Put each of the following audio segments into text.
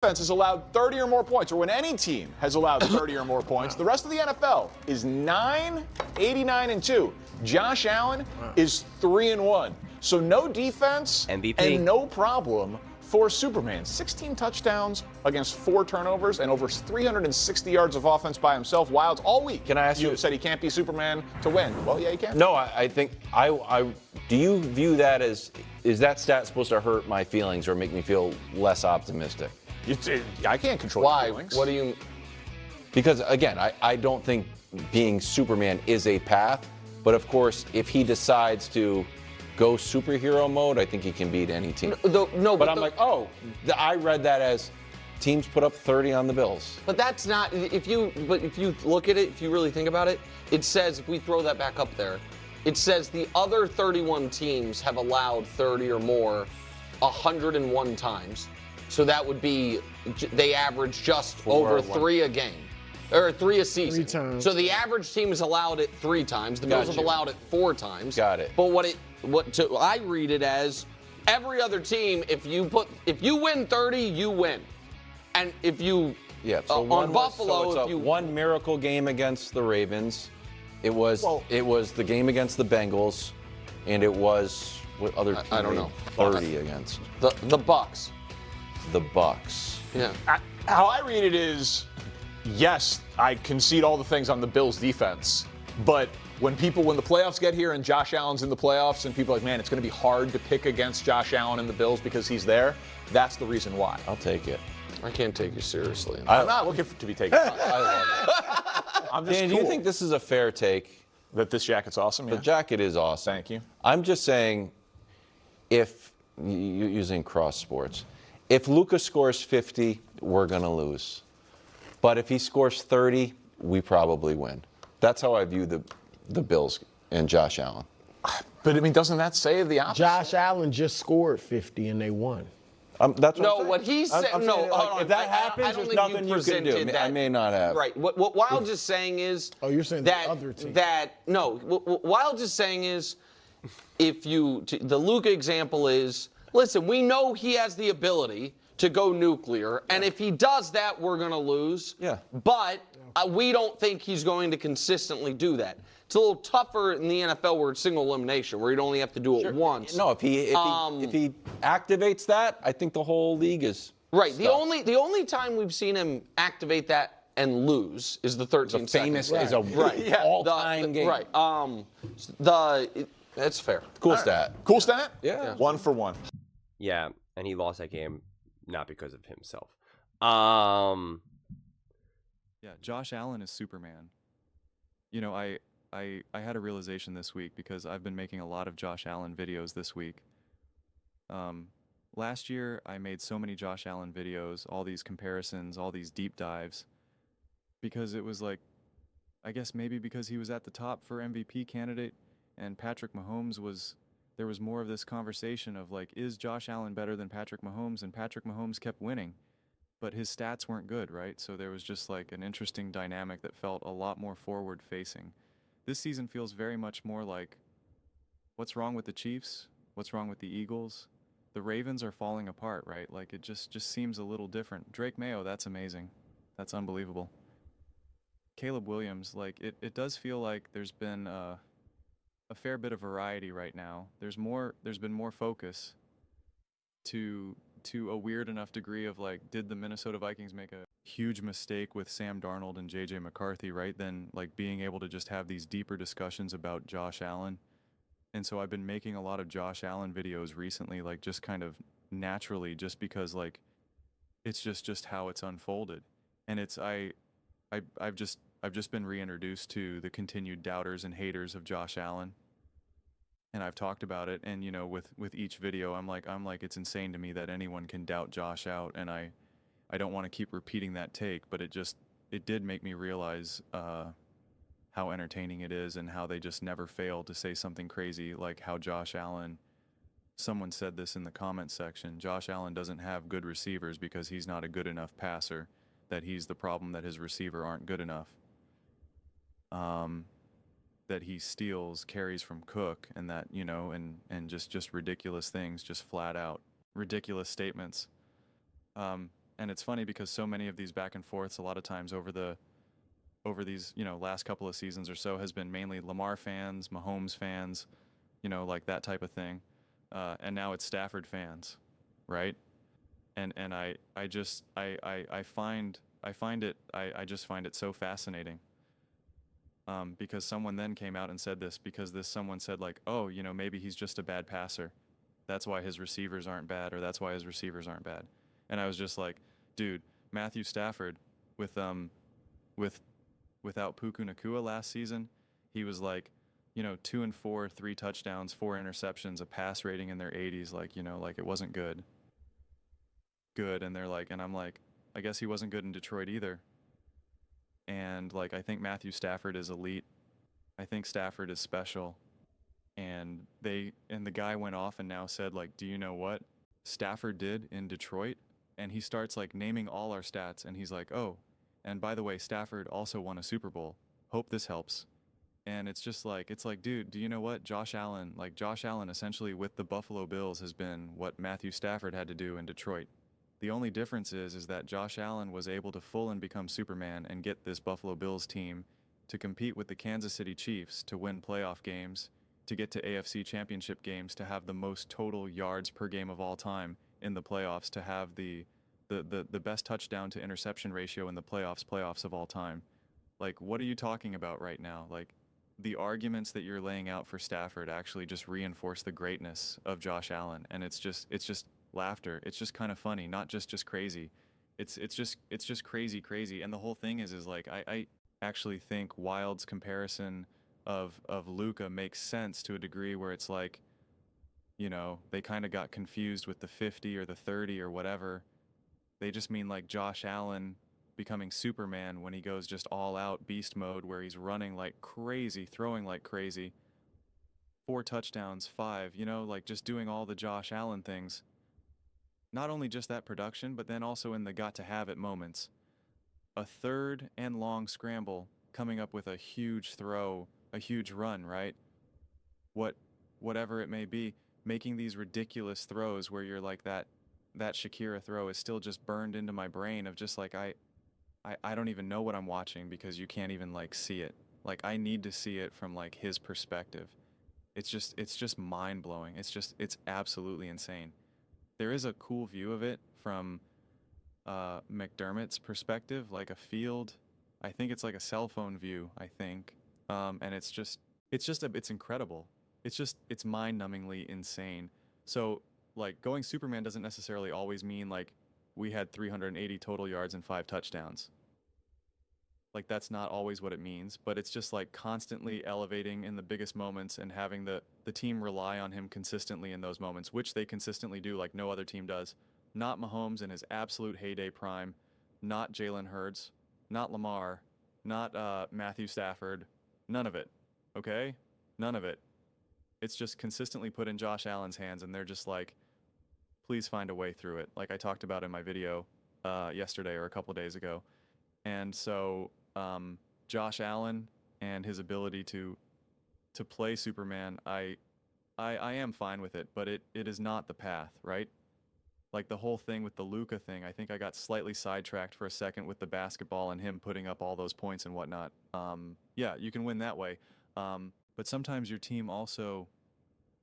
defense has allowed 30 or more points, or when any team has allowed 30 or more points, the rest of the NFL is 89-2. Josh Allen is 3-1. So no defense MVP. and no problem for Superman. 16 touchdowns against 4 turnovers and over 360 yards of offense by himself. Wilds all week. Can I ask you? You said he can't be Superman to win. Well, yeah, he can. No, I think do you view that as, is that stat supposed to hurt my feelings or make me feel less optimistic? I can't control Why? your feelings. What do you? Because again, I don't think being Superman is a path, but of course, if he decides to go superhero mode, I think he can beat any team. But I'm like, I read that as teams put up 30 on the Bills. But that's not, if you look at it, if you really think about it, it says, if we throw that back up there, it says the other 31 teams have allowed 30 or more 101 times. So that would be, they average just over 3 a game. Or 3 a season. 3 times. So the average team has allowed it 3 times. The Bills have allowed it 4 times. Got it. But I read it as every other team, if you win 30, you win. And if you on Buffalo, it's one miracle game against the Ravens. It was the game against the Bengals, and it was what other team? I don't know. 30 against the Bucks. The Bucks. Yeah. How I read it is, yes, I concede all the things on the Bills' defense, but when the playoffs get here and Josh Allen's in the playoffs and people are like, man, it's going to be hard to pick against Josh Allen and the Bills because he's there, that's the reason why. I'll take it. I can't take you seriously. I'm not looking to be taken. I love it. I'm just Dan, do you think this is a fair take? That this jacket's awesome? The Yeah. jacket is awesome. Thank you. I'm just saying, if using cross sports, if Lucas scores 50, we're going to lose. But if he scores 30, we probably win. That's how I view the Bills and Josh Allen. But, I mean, doesn't that say the opposite? Josh Allen just scored 50 and they won. That's No, what I'm what he said. I'm No, saying, hold like, on. if that I happens, don't there's think nothing you can presented do. that. I may not have. Right. What Wild is saying is. Oh, you're saying that the other team. What Wild is saying is, the Luka example is, listen, we know he has the ability to go nuclear, and if he does that, we're going to lose. Yeah. But we don't think he's going to consistently do that. It's a little tougher in the NFL where it's single elimination, where you'd only have to do it once. No, if he activates that, I think the whole league is right. stuck. The only time we've seen him activate that and lose is the 13 famous seconds. is a Right. all-time game. Right. That's fair. Cool stat. Cool stat? Yeah. 1 for 1. Yeah, and he lost that game not because of himself. Yeah, Josh Allen is Superman. You know, I had a realization this week because I've been making a lot of Josh Allen videos this week. Last year, I made so many Josh Allen videos, all these comparisons, all these deep dives, because it was like, I guess maybe because he was at the top for MVP candidate and Patrick Mahomes there was more of this conversation of like, is Josh Allen better than Patrick Mahomes? And Patrick Mahomes kept winning, but his stats weren't good, right? So there was just like an interesting dynamic that felt a lot more forward facing. This season feels very much more like, what's wrong with the Chiefs? What's wrong with the Eagles? The Ravens are falling apart, right? Like it just seems a little different. Drake Mayo, that's amazing. That's unbelievable. Caleb Williams, like it does feel like there's been a fair bit of variety right now. There's been more focus to a weird enough degree of like, did the Minnesota Vikings make a huge mistake with Sam Darnold and JJ McCarthy, right? Then like being able to just have these deeper discussions about Josh Allen. And so I've been making a lot of Josh Allen videos recently, like just kind of naturally, just because like it's just how it's unfolded. And it's I've just been reintroduced to the continued doubters and haters of Josh Allen. And I've talked about it, and you know, with each video, I'm like, it's insane to me that anyone can doubt Josh out, and I don't want to keep repeating that take, but it did make me realize how entertaining it is, and how they just never fail to say something crazy, like how Josh Allen. Someone said this in the comment section. Josh Allen doesn't have good receivers because he's not a good enough passer. That he's the problem, that his receiver aren't good enough. That he steals carries from Cook, and that, you know, and just ridiculous things, just flat out ridiculous statements. And it's funny because so many of these back and forths, a lot of times over these, last couple of seasons or so, has been mainly Lamar fans, Mahomes fans, like that type of thing. And now it's Stafford fans, right? And I just find it so fascinating. Because someone then came out and said this, because someone said like, oh, maybe he's just a bad passer. That's why his receivers aren't bad, or that's why his receivers aren't bad. And I was just like, dude, Matthew Stafford without Puka Nacua last season, he was like, 2-4, 3 touchdowns, 4 interceptions, a pass rating in their 80s, like it wasn't good. And they're like, and I'm like, I guess he wasn't good in Detroit either. And like, I think Matthew Stafford is elite. I think Stafford is special. And the guy went off and now said like, do you know what Stafford did in Detroit? And he starts like naming all our stats, and he's like, oh, and by the way, Stafford also won a Super Bowl. Hope this helps. And it's just like, dude, do you know what? Josh Allen essentially with the Buffalo Bills has been what Matthew Stafford had to do in Detroit. The only difference is that Josh Allen was able to full and become Superman and get this Buffalo Bills team to compete with the Kansas City Chiefs, to win playoff games, to get to AFC championship games, to have the most total yards per game of all time in the playoffs, to have the best touchdown to interception ratio in the playoffs of all time. Like, what are you talking about right now? Like, the arguments that you're laying out for Stafford actually just reinforce the greatness of Josh Allen, and it's just laughter. It's just kind of funny, not just crazy. It's just crazy. And the whole thing is like, I actually think Wild's comparison of Luka makes sense to a degree, where it's like, they kind of got confused with the 50 or the 30 or whatever. They just mean like Josh Allen becoming Superman when he goes just all out beast mode, where he's running like crazy, throwing like crazy, 4 touchdowns, 5, like just doing all the Josh Allen things. Not only just that production, but then also in the got to have it moments. A 3rd and long scramble, coming up with a huge throw, a huge run, right? Whatever it may be, making these ridiculous throws where you're like, that Shakira throw is still just burned into my brain of just like, I don't even know what I'm watching, because you can't even like see it. Like, I need to see it from like his perspective. It's just mind blowing. It's absolutely insane. There is a cool view of it from McDermott's perspective, like a field. I think it's like a cell phone view, I think. And it's incredible. It's mind-numbingly insane. So like, going Superman doesn't necessarily always mean like we had 380 total yards and 5 touchdowns. Like, that's not always what it means, but it's just like constantly elevating in the biggest moments and having the team rely on him consistently in those moments, which they consistently do, like no other team does. Not Mahomes in his absolute heyday prime, not Jalen Hurts, not Lamar, not Matthew Stafford, none of it, okay? None of it. It's just consistently put in Josh Allen's hands, and they're just like, please find a way through it, like I talked about in my video yesterday or a couple days ago. And so Josh Allen and his ability to play Superman, I am fine with it, but it is not the path, right? Like the whole thing with the Luka thing, I think I got slightly sidetracked for a second with the basketball and him putting up all those points and whatnot. Yeah, you can win that way. But sometimes your team also,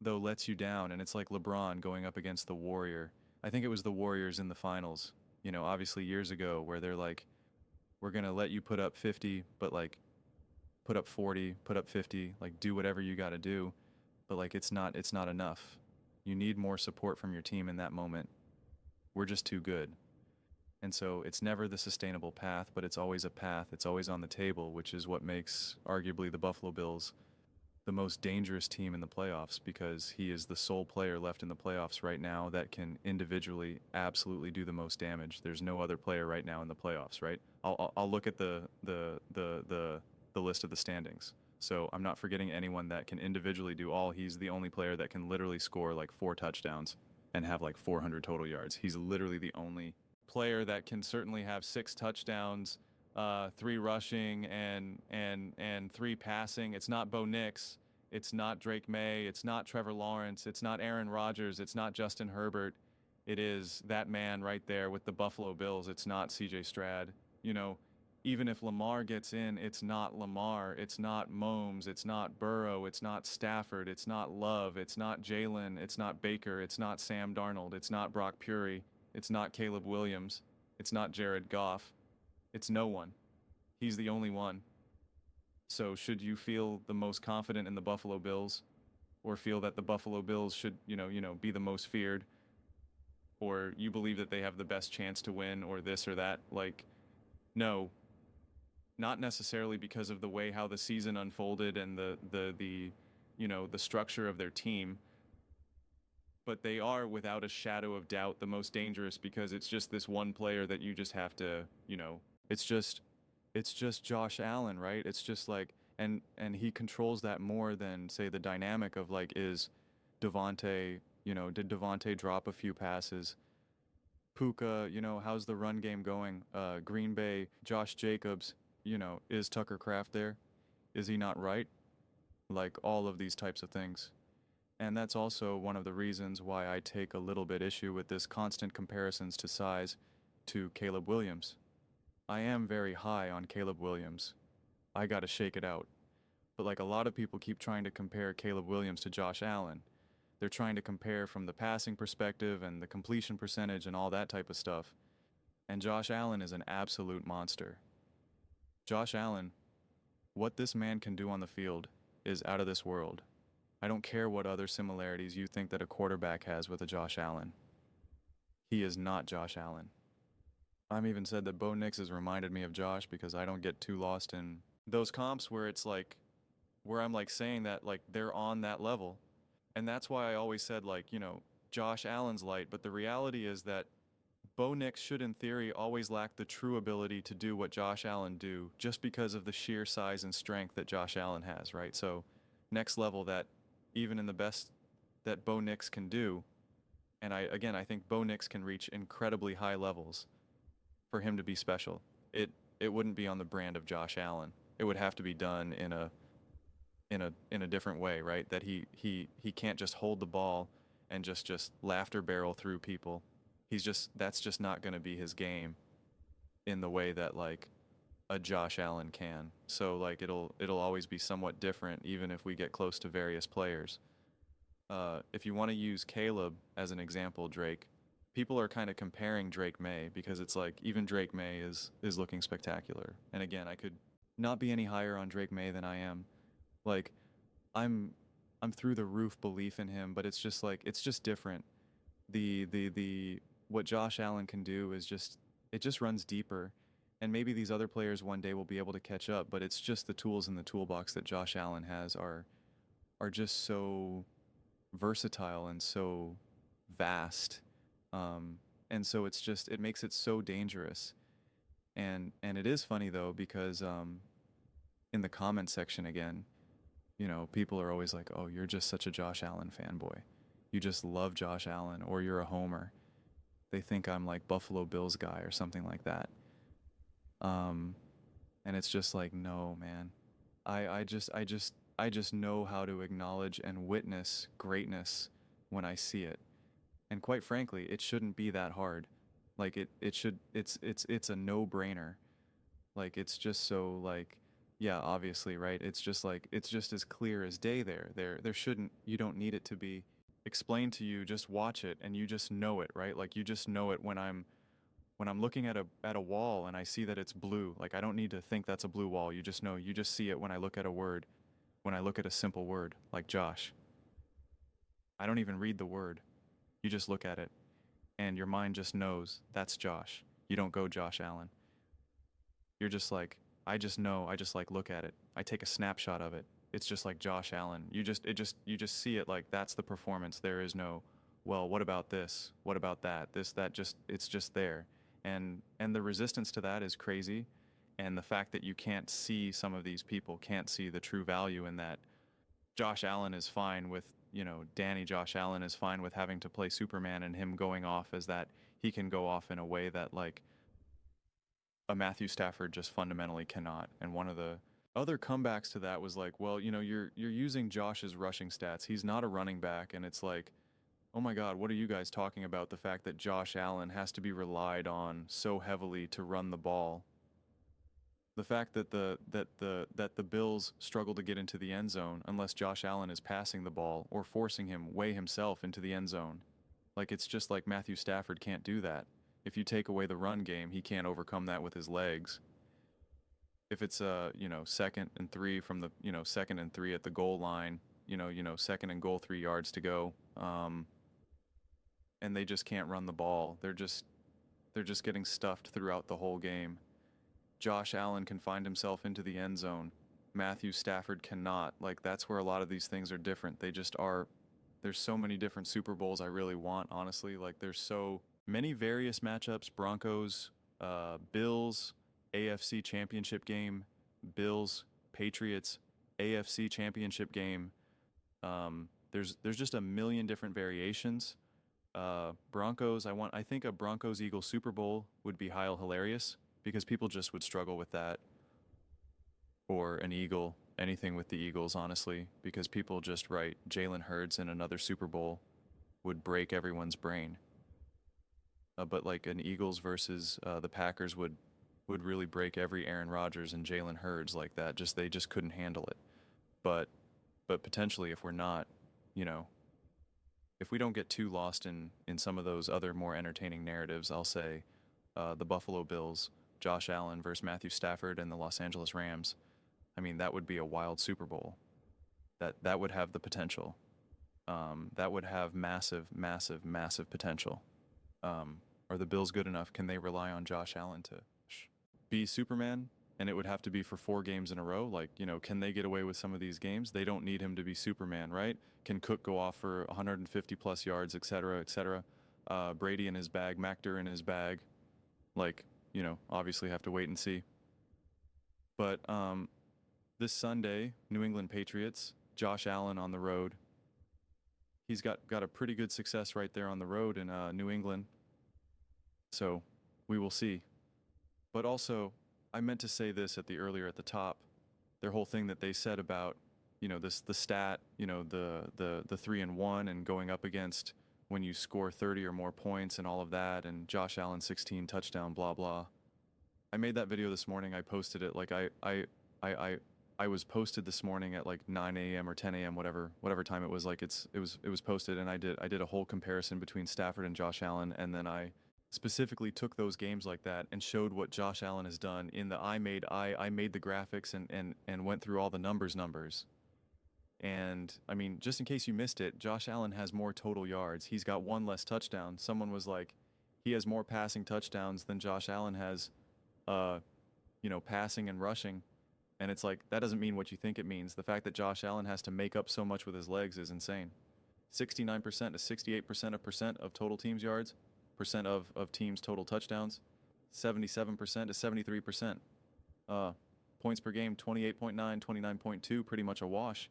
though, lets you down, and it's like LeBron going up against the Warrior. I think it was the Warriors in the finals, obviously years ago, where they're like, we're going to let you put up 50, but like put up 40, put up 50, like do whatever you got to do. But like, it's not enough. You need more support from your team in that moment. We're just too good. And so it's never the sustainable path, but it's always a path. It's always on the table, which is what makes arguably the Buffalo Bills the most dangerous team in the playoffs, because he is the sole player left in the playoffs right now that can individually absolutely do the most damage. There's no other player right now in the playoffs, right? I'll look at the list of the standings. So I'm not forgetting anyone that can individually do all. He's the only player that can literally score like 4 touchdowns and have like 400 total yards. He's literally the only player that can certainly have 6 touchdowns, 3 rushing and 3 passing. It's not Bo Nix. It's not Drake May. It's not Trevor Lawrence. It's not Aaron Rodgers. It's not Justin Herbert. it is that man right there with the Buffalo Bills. It's not CJ Stroud. You know, even if Lamar gets in, it's not Lamar, it's not Mahomes, it's not Burrow, it's not Stafford, it's not Love, it's not Jalen, it's not Baker, it's not Sam Darnold, it's not Brock Purdy, it's not Caleb Williams, it's not Jared Goff. It's no one. He's the only one. So should you feel the most confident in the Buffalo Bills, or feel that the Buffalo Bills should, be the most feared, or you believe that they have the best chance to win, or this or that? Like, no. Not necessarily because of the way how the season unfolded and the structure of their team, but they are without a shadow of doubt the most dangerous, because it's just this one player that you just have to, it's just Josh Allen, right? It's just like, and he controls that more than, say, the dynamic of like, is Devontae, did Devontae drop a few passes? Puka, how's the run game going? Green Bay, Josh Jacobs, is Tucker Kraft there? Is he not right? Like, all of these types of things. And that's also one of the reasons why I take a little bit issue with this constant comparisons to size to Caleb Williams. I am very high on Caleb Williams. I gotta shake it out. But like, a lot of people keep trying to compare Caleb Williams to Josh Allen. They're trying to compare from the passing perspective and the completion percentage and all that type of stuff. And Josh Allen is an absolute monster. Josh Allen, what this man can do on the field is out of this world. I don't care what other similarities you think that a quarterback has with a Josh Allen. He is not Josh Allen. I've even said that Bo Nix has reminded me of Josh, because I don't get too lost in those comps where it's like, where I'm like saying that like they're on that level. And that's why I always said, like, Josh Allen's light, but the reality is that Bo Nix should, in theory, always lack the true ability to do what Josh Allen do, just because of the sheer size and strength that Josh Allen has, right? So, next level, that even in the best that Bo Nix can do, and I think Bo Nix can reach incredibly high levels for him to be special. It wouldn't be on the brand of Josh Allen. It would have to be done in a different way, right? That he can't just hold the ball and just laughter barrel through people. That's just not going to be his game in the way that like a Josh Allen can. So like it'll always be somewhat different, even if we get close to various players. If you want to use Caleb as an example, Drake, people are kind of comparing Drake May, because it's like even Drake May is looking spectacular. And again, I could not be any higher on Drake May than I am. Like, I'm through the roof belief in him, but it's just like, it's just different. The what Josh Allen can do is it just runs deeper. And maybe these other players one day will be able to catch up, but it's just the tools in the toolbox that Josh Allen has are just so versatile and so vast. And so it makes it so dangerous. And it is funny though, because in the comment section again, people are always like, oh, you're just such a Josh Allen fanboy. You just love Josh Allen, or you're a homer. They think I'm like Buffalo Bills guy or something like that. And it's just like, no, man. I just know how to acknowledge and witness greatness when I see it. And quite frankly, it shouldn't be that hard. Like it's a no-brainer. Like, it's just so like, yeah, obviously, right? It's just as clear as day there. You don't need it to be explained to you. Just watch it and you just know it, right? Like, you just know it when I'm looking at a wall and I see that it's blue. Like, I don't need to think that's a blue wall. You just know, you just see it when I look at a word, when I look at a simple word like Josh. I don't even read the word. You just look at it and your mind just knows that's Josh. You don't go Josh Allen. You're just like, I just know, I just like look at it. I take a snapshot of it. It's just like Josh Allen. You just see it like that's the performance. There is no, well, what about this? What about that? It's just there. And the resistance to that is crazy. And the fact that you can't see, some of these people can't see the true value in that. Josh Allen is fine with, Josh Allen is fine with having to play Superman and him going off as that. He can go off in a way that like a Matthew Stafford just fundamentally cannot. And one of the other comebacks to that was like, well, you're using Josh's rushing stats. He's not a running back. And it's like, oh my God, what are you guys talking about? The fact that Josh Allen has to be relied on so heavily to run the ball. The fact that the Bills struggle to get into the end zone unless Josh Allen is passing the ball or forcing him way himself into the end zone. Like, it's just like Matthew Stafford can't do that. If you take away the run game, he can't overcome that with his legs. If it's 2nd and 3 from the 2nd and 3 at the goal line, 2nd and goal, 3 yards to go, and they just can't run the ball. They're just getting stuffed throughout the whole game. Josh Allen can find himself into the end zone. Matthew Stafford cannot. Like, that's where a lot of these things are different. They just are. There's so many different Super Bowls I really want, honestly. Like, there's so many various matchups. Broncos, Bills, AFC Championship game, Bills, Patriots, AFC Championship game. There's just a million different variations. Broncos, I think a Broncos-Eagles Super Bowl would be hilarious, because people just would struggle with that. Or an Eagle, anything with the Eagles, honestly, because people just write Jalen Hurts in another Super Bowl would break everyone's brain. But like an Eagles versus the Packers would really break every Aaron Rodgers and Jalen Hurts like that. They just couldn't handle it. But potentially, if we're not, if we don't get too lost in some of those other more entertaining narratives, I'll say the Buffalo Bills, Josh Allen versus Matthew Stafford and the Los Angeles Rams. I mean, that would be a wild Super Bowl. That would have the potential. That would have massive, massive, massive potential. Are the Bills good enough? Can they rely on Josh Allen to be Superman? And it would have to be for 4 games in a row. Like, can they get away with some of these games? They don't need him to be Superman, right? Can Cook go off for 150 plus yards, et cetera, et cetera? Brady in his bag, Mactor in his bag. Like, obviously have to wait and see. But this Sunday, New England Patriots, Josh Allen on the road. He's got a pretty good success right there on the road in New England. So we will see. But also, I meant to say this earlier at the top. Their whole thing that they said about, the stat, the 3-1 and going up against when you score 30 or more points and all of that, and Josh Allen 16 touchdown, blah blah. I made that video this morning. I posted it. Like I was posted this morning at like 9 a.m. or 10 a.m. whatever time it was. Like it was posted, and I did a whole comparison between Stafford and Josh Allen, and then I specifically took those games like that and showed what Josh Allen has done in the I made the graphics and went through all the numbers. And I mean, just in case you missed it, Josh Allen has more total yards. He's got 1 less touchdown. Someone was like, he has more passing touchdowns than Josh Allen has, passing and rushing. And it's like, that doesn't mean what you think it means. The fact that Josh Allen has to make up so much with his legs is insane. 69% to 68% of total teams yards, percent of teams total touchdowns, 77% to 73%. Points per game, 28.9, 29.2, pretty much a wash.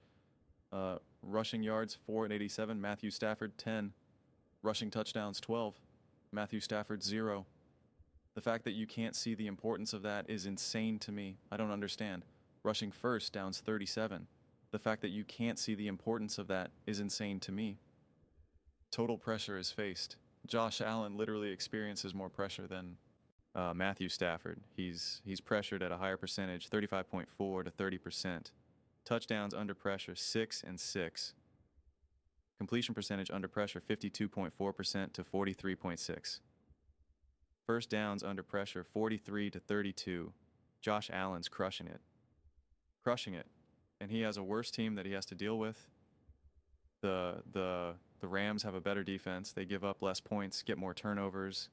Rushing yards, 4 and 87. Matthew Stafford, 10. Rushing touchdowns, 12. Matthew Stafford, 0. The fact that you can't see the importance of that is insane to me. I don't understand. Rushing first, downs 37. The fact that you can't see the importance of that is insane to me. Total pressure is faced. Josh Allen literally experiences more pressure than Matthew Stafford. He's pressured at a higher percentage, 35.4 to 30%. Touchdowns under pressure, 6 and 6. Completion percentage under pressure, 52.4% to 43.6. First downs under pressure, 43 to 32. Josh Allen's crushing it. And he has a worse team that he has to deal with. The Rams have a better defense. They give up less points, get more turnovers.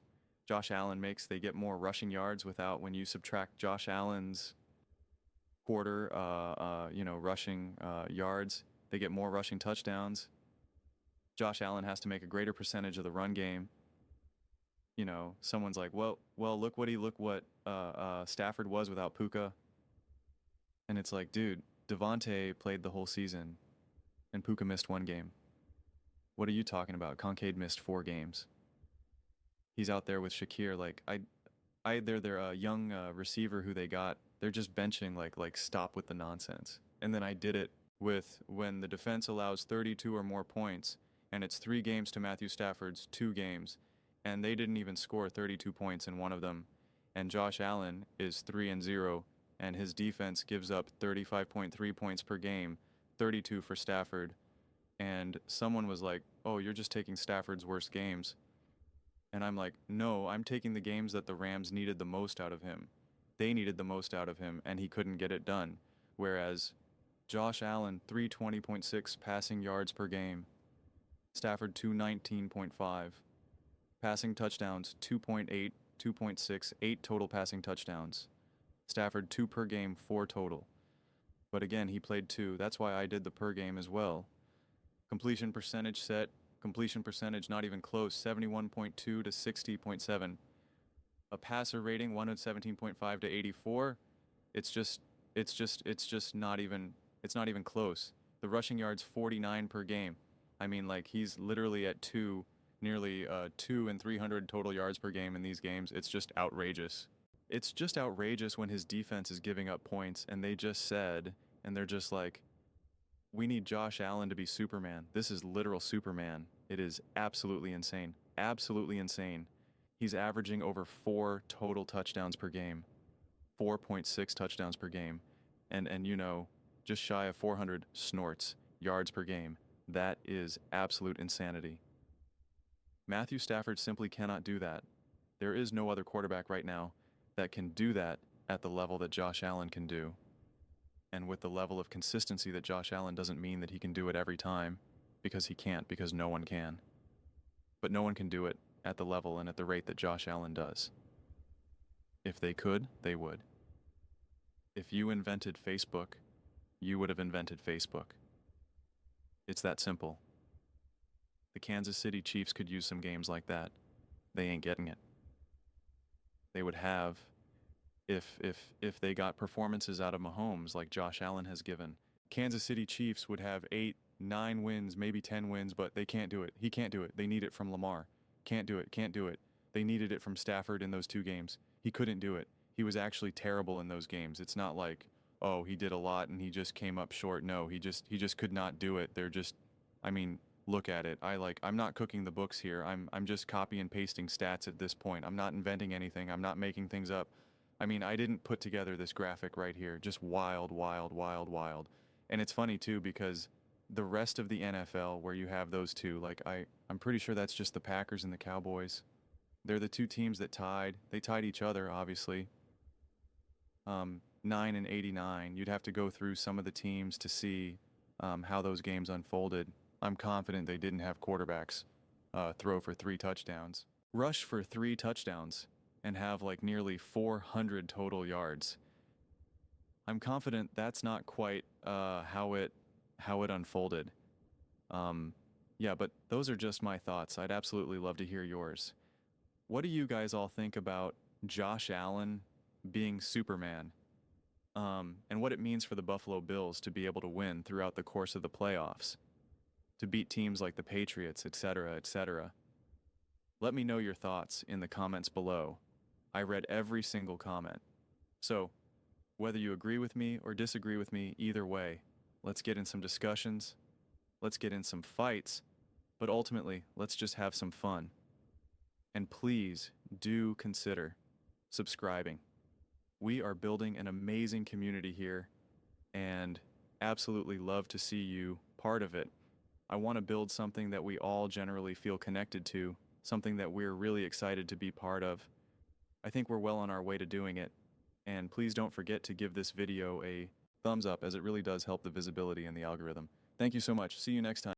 Josh Allen they get more rushing yards when you subtract Josh Allen's quarter, rushing yards. They get more rushing touchdowns. Josh Allen has to make a greater percentage of the run game. Someone's like, well, look what Stafford was without Puka. And it's like, dude, Devontae played the whole season, and Puka missed 1 game. What are you talking about? Kincaid missed 4 games. He's out there with Shakir. Like, they're their young receiver who they got. They're just benching, like stop with the nonsense. And then I did it with when the defense allows 32 or more points, and it's 3 games to Matthew Stafford's 2 games, and they didn't even score 32 points in one of them. And Josh Allen is 3-0, and his defense gives up 35.3 points per game, 32 for Stafford. And someone was like, "Oh, you're just taking Stafford's worst games." And I'm like, "No, I'm taking the games that the Rams needed the most out of him. They needed the most out of him, and he couldn't get it done." Whereas Josh Allen, 320.6 passing yards per game. Stafford, 219.5. Passing touchdowns, 2.8, 2.6, 8 total passing touchdowns. Stafford, 2 per game, 4 total. But again, he played 2. That's why I did the per game as well. Completion percentage set. Completion percentage not even close, 71.2 to 60.7. A passer rating, 117.5 to 84. It's just not even close. The rushing yards, 49 per game. I mean, like, he's literally at nearly 2 and 300 total yards per game in these games. It's just outrageous. It's just outrageous when his defense is giving up points, and they just said, and they're just like, we need Josh Allen to be Superman. This is literal Superman. It is absolutely insane. Absolutely insane. He's averaging over 4 total touchdowns per game. 4.6 touchdowns per game. And you know, just shy of 400 snorts, yards per game. That is absolute insanity. Matthew Stafford simply cannot do that. There is no other quarterback right now that can do that at the level that Josh Allen can do. And with the level of consistency that Josh Allen doesn't mean that he can do it every time, because he can't, because no one can. But no one can do it at the level and at the rate that Josh Allen does. If they could, they would. If you invented Facebook, you would have invented Facebook. It's that simple. The Kansas City Chiefs could use some games like that. They ain't getting it. They would have, if they got performances out of Mahomes like Josh Allen has given. Kansas City Chiefs would have 8, 9 wins, maybe 10 wins, but they can't do it. He can't do it. They need it from Lamar. Can't do it. Can't do it. They needed it from Stafford in those 2 games. He couldn't do it. He was actually terrible in those games. It's not like, oh, he did a lot and he just came up short. No, he just could not do it. They're just, I mean, look at it. I'm not cooking the books here. I'm just copy and pasting stats at this point. I'm not inventing anything. I'm not making things up. I mean, I didn't put together this graphic right here. Just wild, wild, wild, wild. And it's funny too, because the rest of the NFL where you have those two, like I'm pretty sure that's just the Packers and the Cowboys. They're the 2 teams that tied. They tied each other, obviously. 9 and 89. You'd have to go through some of the teams to see how those games unfolded. I'm confident they didn't have quarterbacks throw for 3 touchdowns, rush for 3 touchdowns, and have like nearly 400 total yards. I'm confident that's not quite how it unfolded. Yeah, but those are just my thoughts. I'd absolutely love to hear yours. What do you guys all think about Josh Allen being Superman? And what it means for the Buffalo Bills to be able to win throughout the course of the playoffs, to beat teams like the Patriots, etc., etc. Let me know your thoughts in the comments below. I read every single comment. So, whether you agree with me or disagree with me, either way, let's get in some discussions, let's get in some fights, but ultimately, let's just have some fun. And please do consider subscribing. We are building an amazing community here, and absolutely love to see you part of it. I want to build something that we all generally feel connected to, something that we're really excited to be part of. I think we're well on our way to doing it, and please don't forget to give this video a thumbs up, as it really does help the visibility and the algorithm. Thank you so much. See you next time.